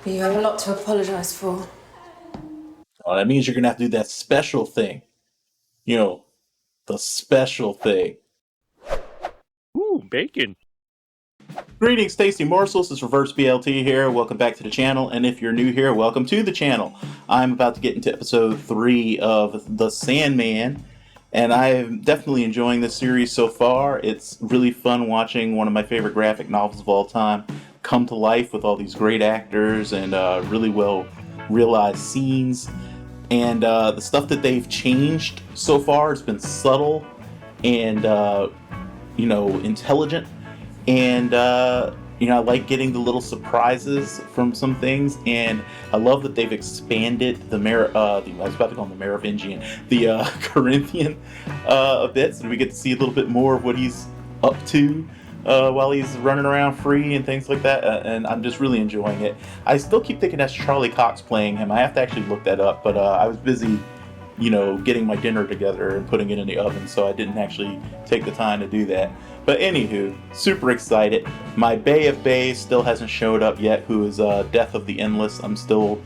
But you have a lot to apologise for. Oh, that means you're going to have to do that special thing. You know, the special thing. Ooh, bacon. Greetings, tasty morsels. It's Reverse BLT here. Welcome back to the channel. And if you're new here, welcome to the channel. I'm about to get into episode 3 of The Sandman. And I'm definitely enjoying this series so far. It's really fun watching one of my favorite graphic novels of all time come to life with all these great actors and really well realized scenes. And the stuff that they've changed so far has been subtle and, intelligent. And, I like getting the little surprises from some things. And I love that they've expanded I was about to call him the Merovingian, the Corinthian a bit. So we get to see a little bit more of what he's up to while he's running around free and things like that. And I'm just really enjoying it. I still keep thinking that's Charlie Cox playing him. I have to actually look that up, but I was busy, getting my dinner together and putting it in the oven, so I didn't actually take the time to do that. But anywho, super excited. My Bay of Bays still hasn't showed up yet, who is Death of the Endless. I'm still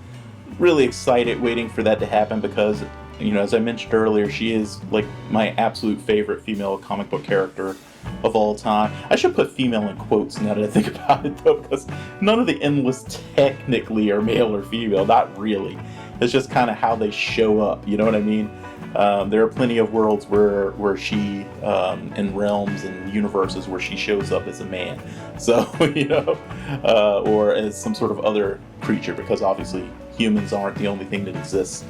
really excited waiting for that to happen because, as I mentioned earlier, she is like my absolute favorite female comic book character of all time. I should put female in quotes now that I think about it, though, because none of the Endless technically are male or female, not really. It's just kind of how they show up, you know what I mean? There are plenty of worlds where she, in realms and universes where she shows up as a man. So, or as some sort of other creature, because obviously humans aren't the only thing that exists.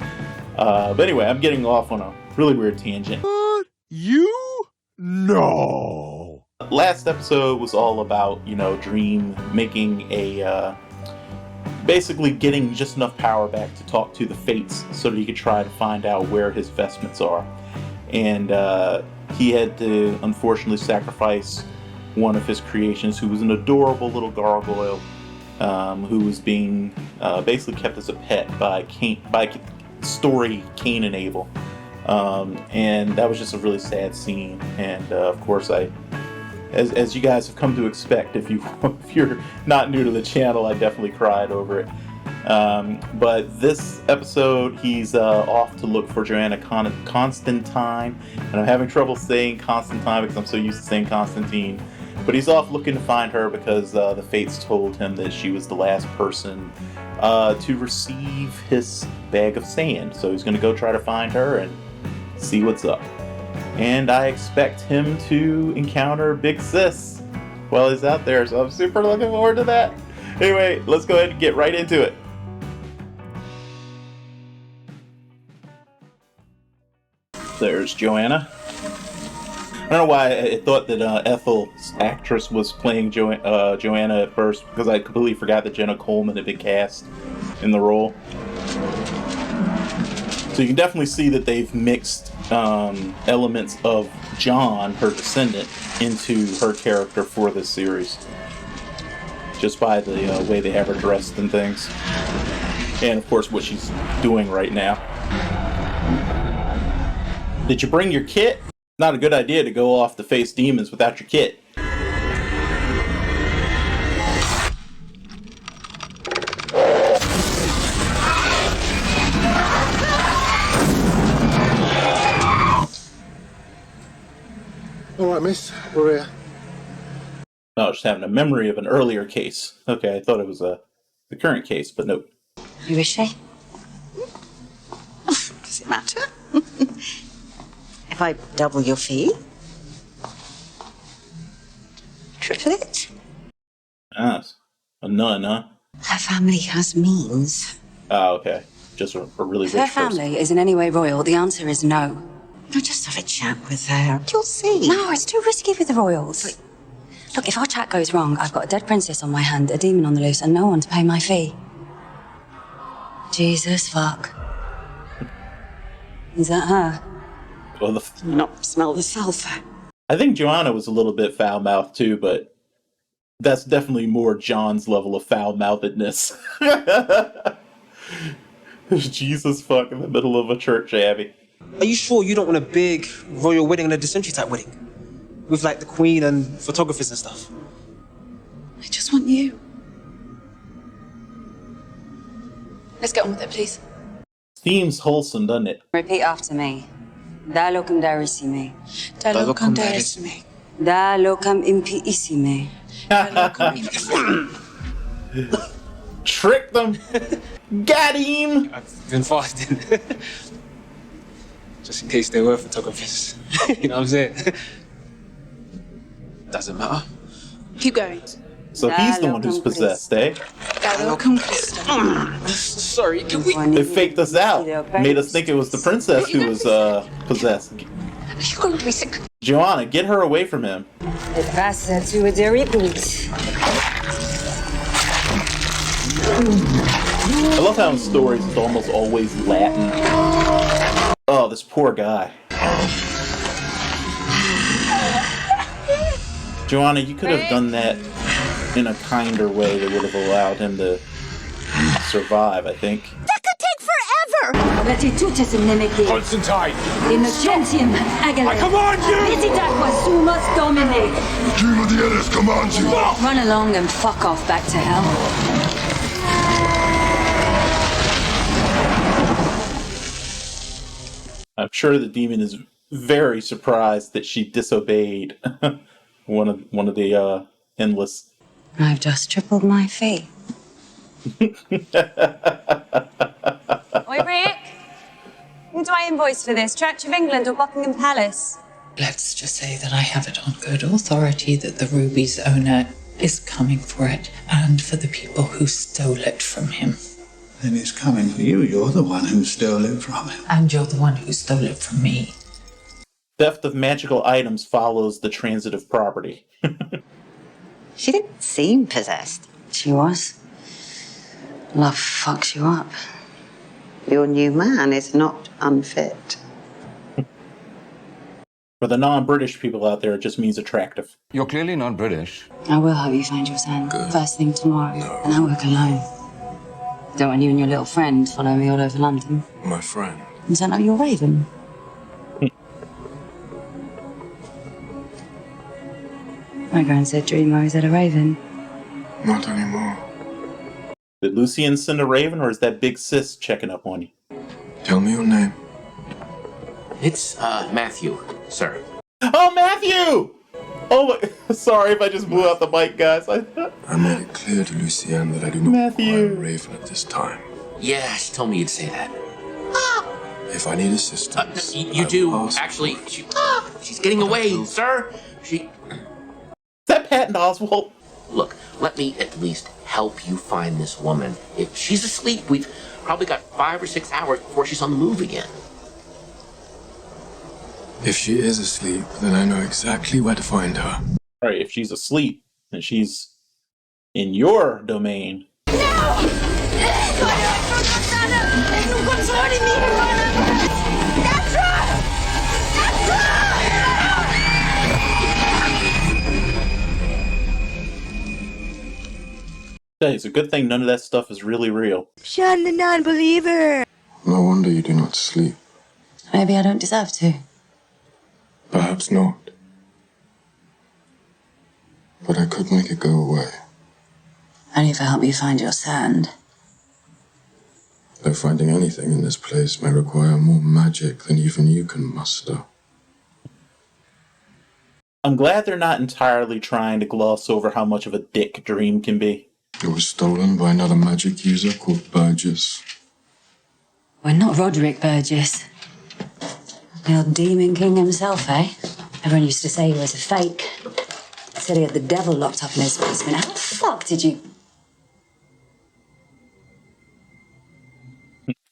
But anyway, I'm getting off on a really weird tangent. No. Last episode was all about, Dream making basically getting just enough power back to talk to the Fates so that he could try to find out where his vestments are. And he had to unfortunately sacrifice one of his creations, who was an adorable little gargoyle who was being basically kept as a pet by story Cain and Abel. And that was just a really sad scene. And of course, as you guys have come to expect, if you're not new to the channel, I definitely cried over it. But this episode, he's off to look for Johanna Constantine, and I'm having trouble saying Constantine because I'm so used to saying Constantine. But he's off looking to find her because the Fates told him that she was the last person to receive his bag of sand. So he's going to go try to find her and see what's up. And I expect him to encounter Big Sis while he's out there, so I'm super looking forward to that. Anyway, let's go ahead and get right into it. There's Johanna. I don't know why I thought that Ethel's actress was playing Johanna at first, because I completely forgot that Jenna Coleman had been cast in the role. So you can definitely see that they've mixed elements of John, her descendant, into her character for this series. Just by the way they have her dressed and things. And of course what she's doing right now. Did you bring your kit? Not a good idea to go off to face demons without your kit. Alright, miss, we're here. Oh, just having a memory of an earlier case. Okay, I thought it was the current case, but nope. Who is she? Does it matter? If I double your fee? Triple it? Ah, a nun, huh? Her family has means. Ah, okay. Just a really rich If her person. family is in any way royal, the answer is no. No, just have a chat with her. You'll see. No, it's too risky with the royals. Look, if our chat goes wrong, I've got a dead princess on my hand, a demon on the loose, and no one to pay my fee. Jesus fuck. Is that her? Well, Not smell the sulfur. I think Johanna was a little bit foul-mouthed too, but that's definitely more John's level of foul-mouthedness. Jesus fuck in the middle of a church, Abby. Are you sure you don't want a big royal wedding and a dissension type wedding? With like the queen and photographers and stuff? I just want you. Let's get on with it, please. Seems wholesome, doesn't it? Repeat after me. Da locum darissime. Da locum darissime. Da locum impiissime. Da locum Tricked them. Got him. I've been fasting. Just in case they were photographers. You know what I'm saying? Doesn't matter. Keep going. So he's the one who's possessed, eh? Da locum Christum. Sorry, can we... They faked us out. Made us think it was the princess who was possessed. You're going to be sick. Johanna, get her away from him. It passes to a repeat. I love how in stories it's almost always Latin. Oh, this poor guy. Johanna, you could have done that in a kinder way that would have allowed him to survive, I think. That could take forever! Retitutus nimici. Constantine! Innocentium agile. I command you! Visitat quasumus domine. Juma the Ellis commands you. Run along and fuck off back to hell. I'm sure the demon is very surprised that she disobeyed one of the endless. I've just tripled my fee. Oi, Rick! Who do I invoice for this? Church of England or Buckingham Palace? Let's just say that I have it on good authority that the ruby's owner is coming for it, and for the people who stole it from him. Then it's coming for you. You're the one who stole it from him. And you're the one who stole it from me. Theft of magical items follows the transitive property. She didn't seem possessed. She was. Love fucks you up. Your new man is not unfit. For the non-British people out there, it just means attractive. You're clearly not British. I will help you find your son first thing tomorrow. No. And I'll work alone. Don't want you and your little friend follow me all over London. My friend. Is that not your raven? My grand said Dreamer is that a raven. Not anymore. Did Lucian send a raven, or is that big sis checking up on you? Tell me your name. It's, Matthew, sir. Oh, Matthew! Oh, my, sorry if I just blew out the mic, guys. I made it clear to Lucienne that I do not require a raven at this time. Yeah, she told me you'd say that. If I need assistance, you do. Actually, she's getting away, sir. Is that Patton Oswalt? Look, let me at least help you find this woman. If she's asleep, we've probably got 5 or 6 hours before she's on the move again. If she is asleep, then I know exactly where to find her. Alright, if she's asleep, then she's in your domain. It's a good thing none of that stuff is really real. Shun the non-believer. No wonder you do not sleep. Maybe I don't deserve to. Perhaps not. But I could make it go away. Only if I help you find your sand. Though finding anything in this place may require more magic than even you can muster. I'm glad they're not entirely trying to gloss over how much of a dick Dream can be. It was stolen by another magic user called Burgess. We're not Roderick Burgess. The old Demon King himself, eh? Everyone used to say he was a fake. Said he had the devil locked up in his basement. How the fuck did you...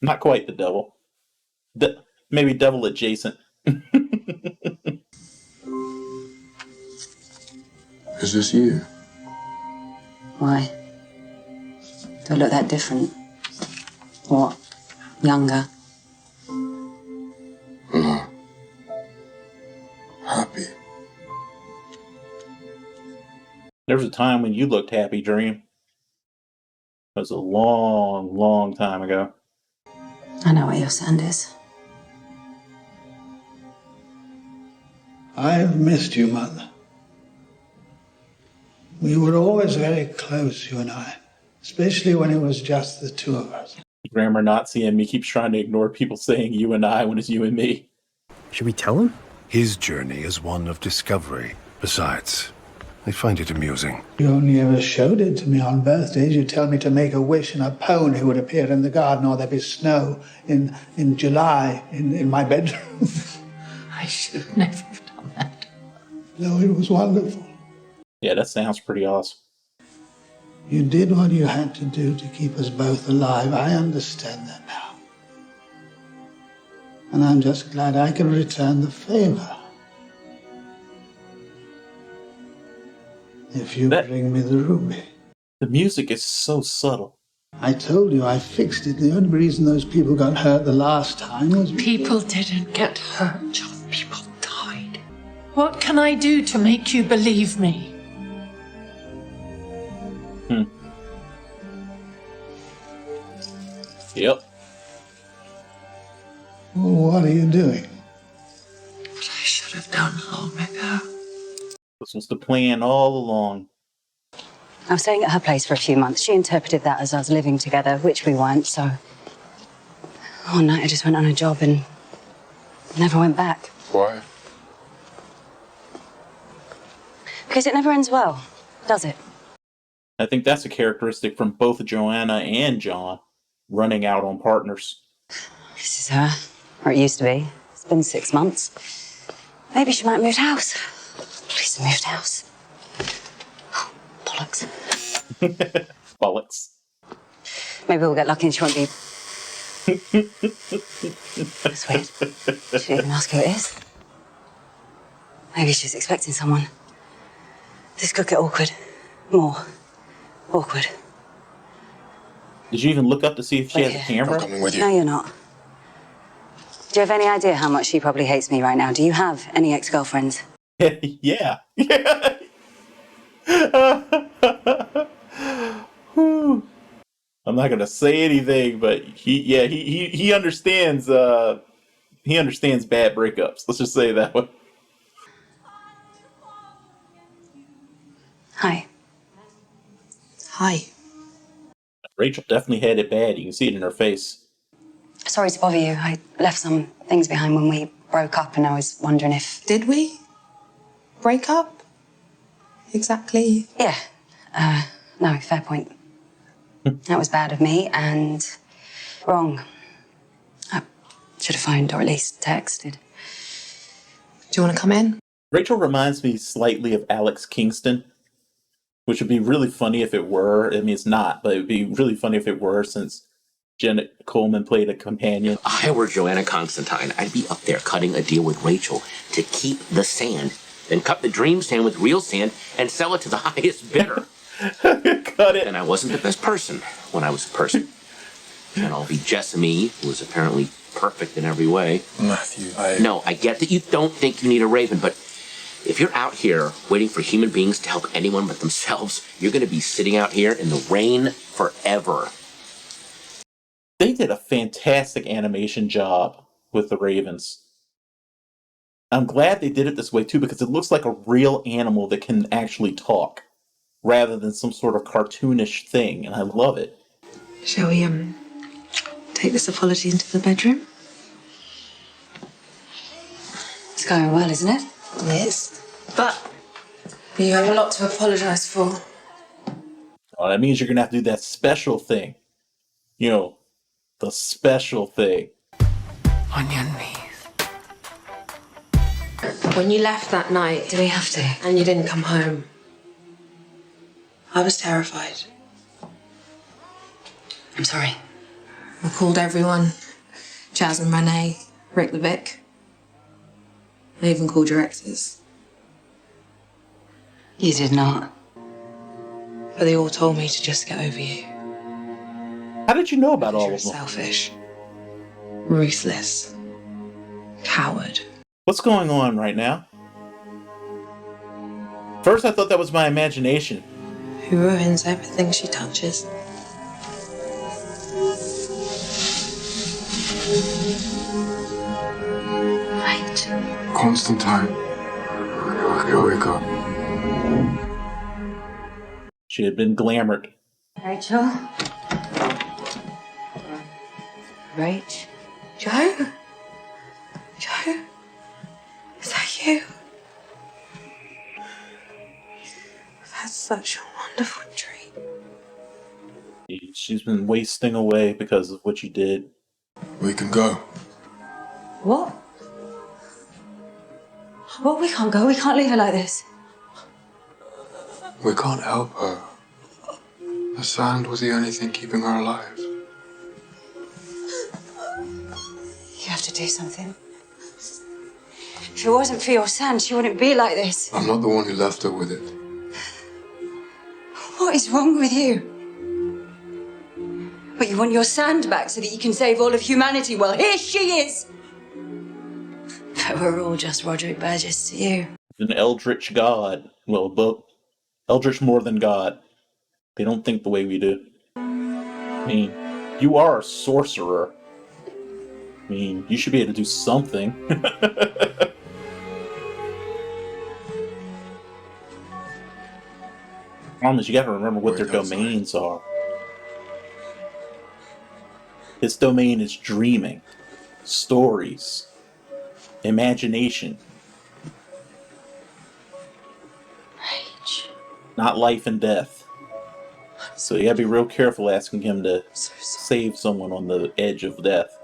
Not quite the devil. Maybe devil adjacent. Is this you? Why? Do I look that different? What? Younger? No. Happy. There was a time when you looked happy, Dream. It was a long, long time ago. I know where your sand is. I've missed you, Mother. We were always very close, you and I. Especially when it was just the two of us. grammar Nazi in me keeps trying to ignore people saying you and I when it's you and me. Should we tell him? His journey is one of discovery. Besides, I find it amusing. You only ever showed it to me on birthdays. You tell me to make a wish and a pony would appear in the garden, or there'd be snow in July in my bedroom. I should never have done that. No, it was wonderful. Yeah, that sounds pretty awesome. You did what you had to do to keep us both alive. I understand that now. And I'm just glad I can return the favor. If you bring me the ruby. The music is so subtle. I told you I fixed it. The only reason those people got hurt the last time was... People didn't get hurt, John. People died. What can I do to make you believe me? Yep. Well, what are you doing? What I should have done long ago. This was the plan all along. I was staying at her place for a few months. She interpreted that as us living together, which we weren't, so... One night I just went on a job and never went back. Why? Because it never ends well, does it? I think that's a characteristic from both Joanna and John, running out on partners. This is her, or it used to be. It's been 6 months. Maybe she might have moved house. Please have moved house. Oh, bollocks. Bollocks. Maybe we'll get lucky and she won't be... That's weird. She didn't even ask who it is. Maybe she's expecting someone. This could get awkward. More awkward. Did you even look up to see if she has a camera? I'm coming with you. No, you're not. Do you have any idea how much she probably hates me right now? Do you have any ex-girlfriends? Yeah. I'm not gonna say anything, but he understands. He understands bad breakups. Let's just say that one. Hi. Hi. Rachel definitely had it bad. You can see it in her face. Sorry to bother you. I left some things behind when we broke up, and I was wondering if... Did we break up? Exactly. Yeah. No, fair point. That was bad of me and wrong. I should have phoned or at least texted. Do you want to come in? Rachel reminds me slightly of Alex Kingston, which would be really funny if it were. I mean, it's not, but it would be really funny if it were, since Jenna Coleman played a companion. If I were Johanna Constantine, I'd be up there cutting a deal with Rachel to keep the sand, then cut the dream sand with real sand and sell it to the highest bidder. Cut it. And I wasn't the best person when I was a person. And I'll be Jessamy, who was apparently perfect in every way. Matthew, No, I get that you don't think you need a raven, but if you're out here waiting for human beings to help anyone but themselves, you're going to be sitting out here in the rain forever. They did a fantastic animation job with the ravens. I'm glad they did it this way too, because it looks like a real animal that can actually talk, rather than some sort of cartoonish thing, and I love it. Shall we, take this apology into the bedroom? It's going well, isn't it? Yes. But you have a lot to apologise for. Oh, that means you're going to have to do that special thing. You know, the special thing. On your knees. When you left that night... Do we have to? And you didn't come home, I was terrified. I'm sorry. I called everyone. Chaz and Renee, Rick the Vic. I even called your exes. You did not. But they all told me to just get over you. How did you know about all You're of them? selfish. Ruthless. Coward. What's going on right now? First I thought that was my imagination. Who ruins everything she touches. Right. Constantine. Wake up. She had been glamored. Rachel? Rach? Joe? Joe? Is that you? I've had such a wonderful dream. She's been wasting away because of what you did. We can go. What? What? We can't go. We can't leave her like this. We can't help her. The sand was the only thing keeping her alive. You have to do something. If it wasn't for your sand, she wouldn't be like this. I'm not the one who left her with it. What is wrong with you? But you want your sand back so that you can save all of humanity. Well, here she is. But we're all just Roderick Burgess to you. An eldritch god. Well, but eldritch more than god. They don't think the way we do. I mean, you are a sorcerer. I mean, you should be able to do something. Problem is, you gotta remember what their domains are. His domain is dreaming, stories, imagination. Rage. Not life and death. So you gotta be real careful asking him to save someone on the edge of death.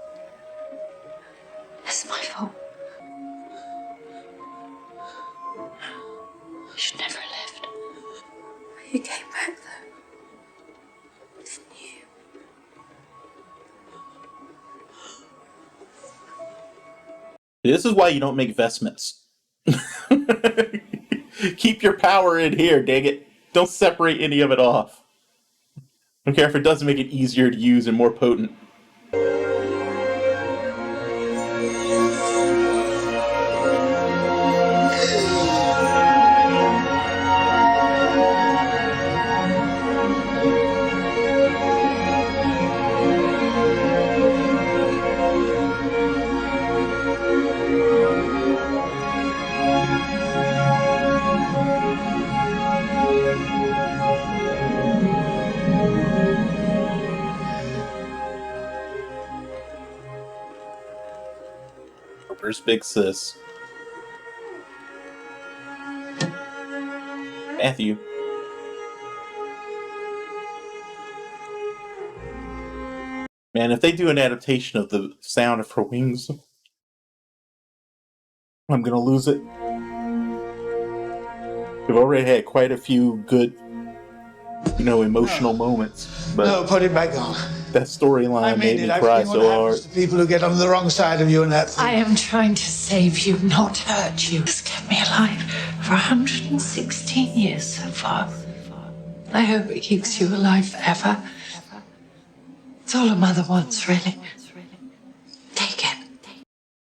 It's my fault. I should never have left. You came back though. Didn't you? This is why you don't make vestments. Keep your power in here, dang it. Don't separate any of it off. I don't care if it doesn't make it easier to use and more potent. Where's Big Sis? Matthew. Man, if they do an adaptation of the sound of her wings, I'm gonna lose it. We've already had quite a few good, emotional moments. But no, put it back on. That storyline made me cry so hard. The people who get on the wrong side of you and that thing. I am trying to save you, not hurt you. It's kept me alive for 116 years so far. I hope it keeps you alive forever. It's all a mother wants, really. Take it.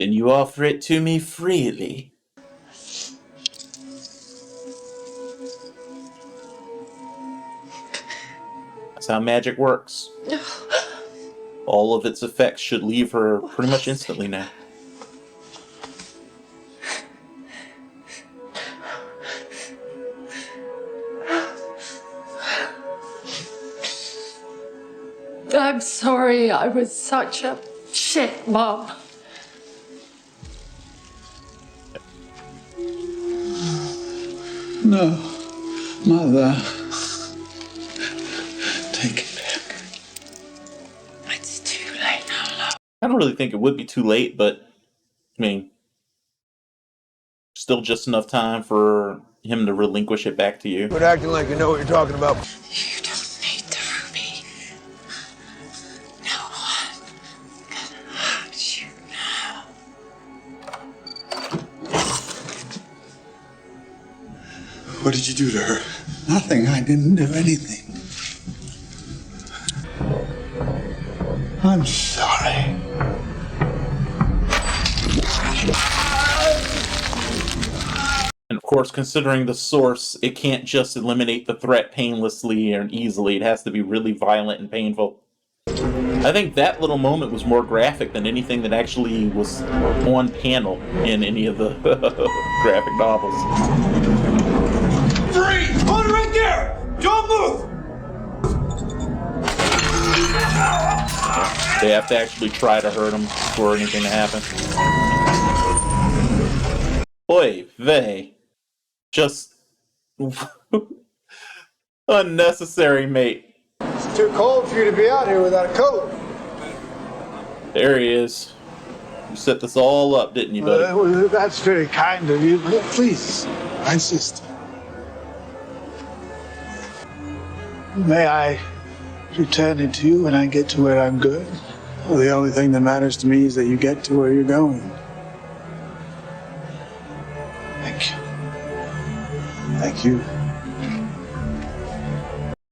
And you offer it to me freely. That's how magic works. All of its effects should leave her pretty much instantly now. I'm sorry I was such a shit mom. No, Mother. Take it back. It's too late now, love. I don't really think it would be too late, but, I mean, still just enough time for him to relinquish it back to you. Quit acting like you know what you're talking about. You don't need the ruby. No one can hurt you now. What did you do to her? Nothing. I didn't do anything. I'm sorry. And of course, considering the source, it can't just eliminate the threat painlessly and easily. It has to be really violent and painful. I think that little moment was more graphic than anything that actually was on panel in any of the graphic novels. Freeze! Hold it right there! Don't move! They have to actually try to hurt him for anything to happen. Oy vey. Just unnecessary, mate. It's too cold for you to be out here without a coat. There he is. You set this all up, didn't you, buddy? That's very kind of you. Please, I insist. May I return it to you when I get to where I'm good? Well, the only thing that matters to me is that you get to where you're going. Thank you. Thank you.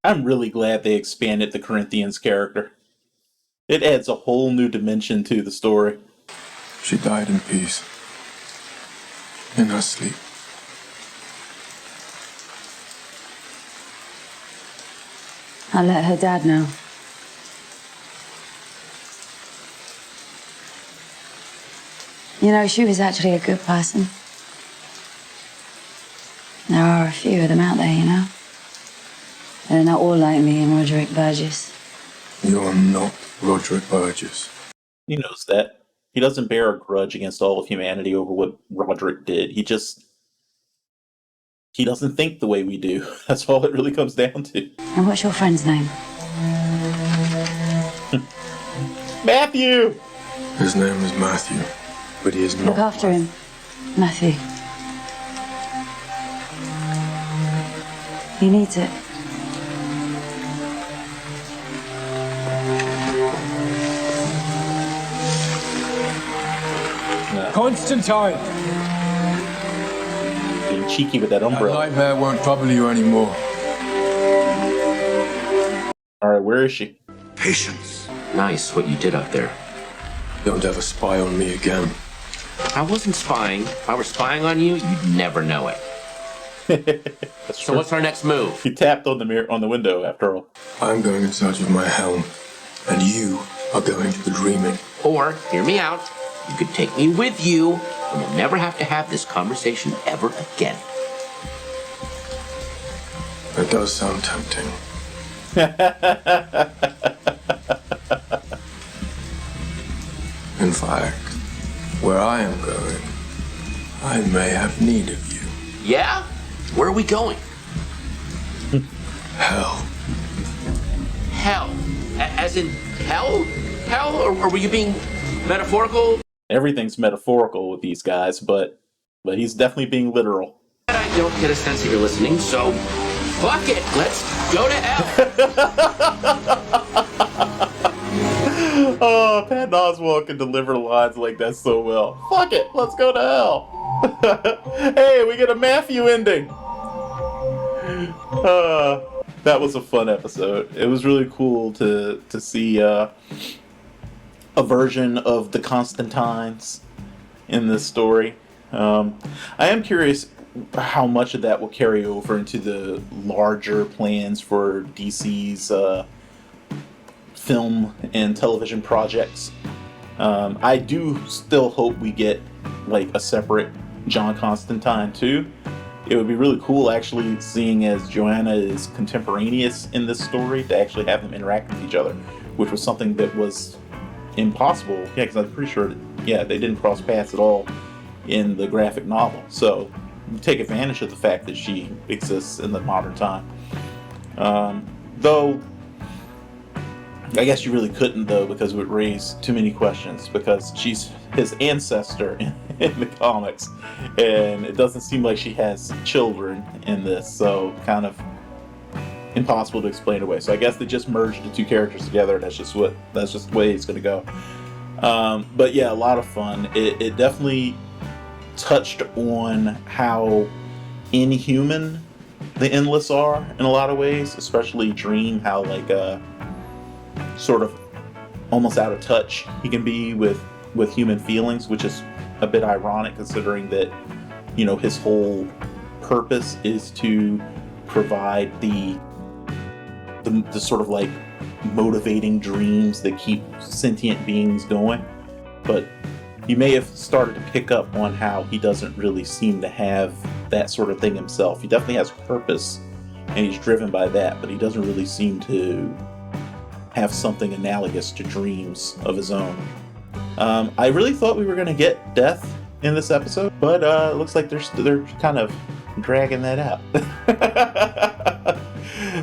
I'm really glad they expanded the Corinthians character. It adds a whole new dimension to the story. She died in peace. In her sleep. I'll let her dad know. You know, she was actually a good person. There are a few of them out there, you know. They're not all like me and Roderick Burgess. You're not Roderick Burgess. He knows that. He doesn't bear a grudge against all of humanity over what Roderick did. He doesn't think the way we do. That's all it really comes down to. And what's your friend's name? Matthew! His name is Matthew, but he is not. Look after him, Matthew. He needs it. Constantine! Being cheeky with that umbrella. That nightmare won't trouble you anymore. Alright, where is she? Patience. Nice what you did up there. Don't ever spy on me again. I wasn't spying. If I were spying on you, you'd never know it. That's So true. what's our next move? He tapped on the mirror on the window after all. I'm going in search of my helm, and you are going to the dreaming. Or, hear me out, you could take me with you, and we'll never have to have this conversation ever again. It does sound tempting. In fact, where I am going, I may have need of you. Yeah? Where are we going? Hell. Hell? As in hell? Hell? Or were you being metaphorical? Everything's metaphorical with these guys, but he's definitely being literal. I don't get a sense that you're listening, so fuck it. Let's go to hell. Oh, Patton Oswalt can deliver lines like that so well. Fuck it, let's go to hell. Hey, we get a Matthew ending. That was a fun episode. It was really cool to see a version of the Constantines in this story. I am curious how much of that will carry over into the larger plans for DC's film and television projects. I do still hope we get like a separate John Constantine too. It would be really cool actually seeing as Johanna is contemporaneous in this story to actually have them interact with each other, which was something that was impossible. Yeah, because I'm pretty sure they didn't cross paths at all in the graphic novel. So take advantage of the fact that she exists in the modern time. Though I guess you really couldn't, though, because it would raise too many questions, because she's his ancestor in the comics, and it doesn't seem like she has children in this, so kind of impossible to explain away. So I guess they just merged the two characters together, and that's just the way it's going to go. But yeah, a lot of fun. It definitely touched on how inhuman the Endless are in a lot of ways, especially Dream, how like sort of almost out of touch he can be with human feelings, which is a bit ironic considering that, you know, his whole purpose is to provide the sort of like motivating dreams that keep sentient beings going. But you may have started to pick up on how he doesn't really seem to have that sort of thing himself. He definitely has purpose and he's driven by that, but he doesn't really seem to have something analogous to dreams of his own. I really thought we were going to get death in this episode, but it looks like they're kind of dragging that out.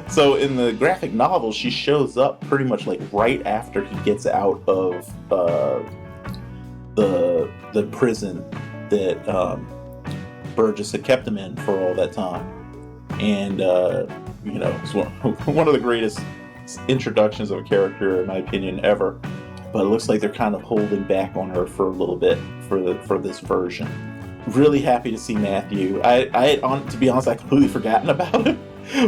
So in the graphic novel, she shows up pretty much like right after he gets out of the prison that Burgess had kept him in for all that time. And it's one of the greatest introductions of a character, in my opinion, ever. But it looks like they're kind of holding back on her for a little bit for this version. Really happy to see Matthew. To be honest, I completely forgotten about him.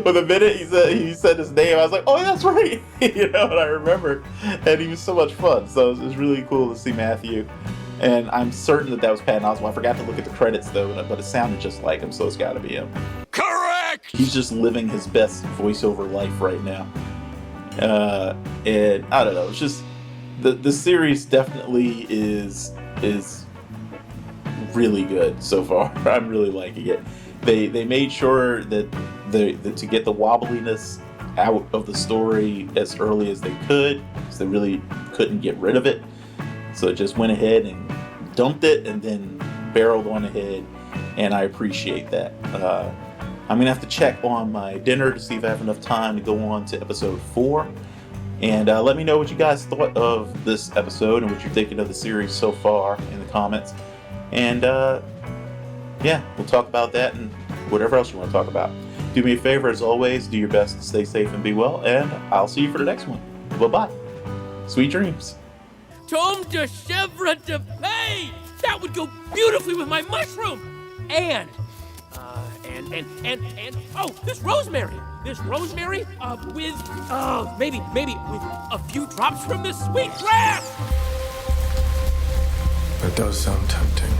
But the minute he said his name, I was like, oh, that's right. And I remember. And he was so much fun. So it was really cool to see Matthew. And I'm certain that was Patton Oswalt. I forgot to look at the credits, though, but it sounded just like him, so it's got to be him. Correct! He's just living his best voiceover life right now. And I don't know, it's just the series definitely is really good so far. I'm really liking it. They made sure that to get the wobbliness out of the story as early as they could, because they really couldn't get rid of it. So it just went ahead and dumped it and then barreled on ahead, and I appreciate that. I'm gonna have to check on my dinner to see if I have enough time to go on to episode 4. And let me know what you guys thought of this episode and what you're thinking of the series so far in the comments. And we'll talk about that and whatever else you want to talk about. Do me a favor, as always, do your best to stay safe and be well, and I'll see you for the next one. Bye-bye. Sweet dreams. Tome de chèvre de paix! That would go beautifully with my mushroom! And this rosemary! This rosemary, maybe with a few drops from this sweet grass! That does sound tempting.